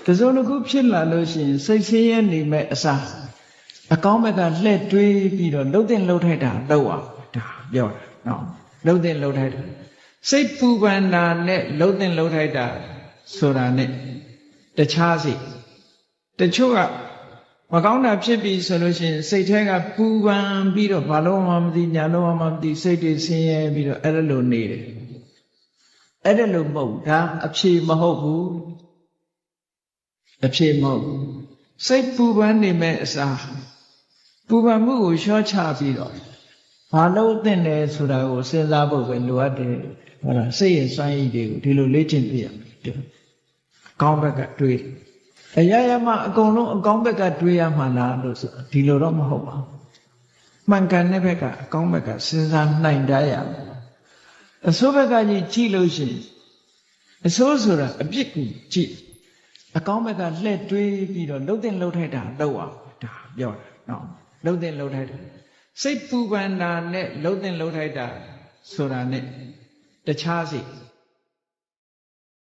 တစုံတစ်ခုဖြစ်လာလို့ရှိရင်စိတ်ဆင်းရဲနေမဲ့အစားအကောင်းဘက်ကလှည့်တွေးပြီးတော့လှုပ်တဲ့လှုပ်ထိုက်တာလုပ်အောင်ဒါပြောတာနော်လှုပ်တဲ့လှုပ်ထိုက်တာစိတ်ပူပန်တာနဲ့လှုပ်တဲ့လှုပ်ထိုက်တာဆိုတာနဲ့တခြားစီတချို့ကမကောင်းတာဖြစ်ပြီဆိုလို့ရှိရင်စိတ်ထဲကပူပန်ပြီးတော့ဘာလို့မှမသိညာလို့မှမသိစိတ်တွေဆင်းရဲပြီးတော့အဲ့လိုနေတယ်အဲ့ဒါလို့မဟုတ်ဒါအဖြေမဟုတ်ဘူးအဖြေမဟုတ်ဘူးစိတ်ပူပန်နေမဲ့အစားပူပန်မှုကိုလျှော့ချပြီးတော့ဘာလို့သင့်တယ်ဆိုတာကိုစဉ်းစားဖို့ပဲလိုအပ်တယ်ဟုတ်လားစိတ်ရဲ့စွမ်းရည်တွေကိုဒီလိုလေ့ကျင့်ပြရမယ်ကောင်းဘက်ကတွေးအရာရာမှာအကုန်လုံးအကောင်းဘက်ကတွေးရမှလားလို့ဆိုဒီလိုတော့မဟုတ်ပါဘူးမှန်ကန်တဲ့ဘက်ကအကောင်းဘက်ကစဉ်းစားနိုင်တတ်ရမယ်အဆိုးဘက်ကကြီးကြည့်လို့ရှိရင်အဆိုးဆိုတာအပြစ်ကိုကြည့်အကောင်းဘက်ကလှည့်တွေးပြီးတော့လှုပ်တဲ့လှုပ်ထိုက်တာလုပ်အောင်ဒါပြောတာနော်လှုပ်တဲ့လှုပ်ထိုက်တာစိတ်ပူပန်တာနဲ့လှုပ်တဲ့လှုပ်ထိုက်တာဆိုတာနဲ့တခြားစီ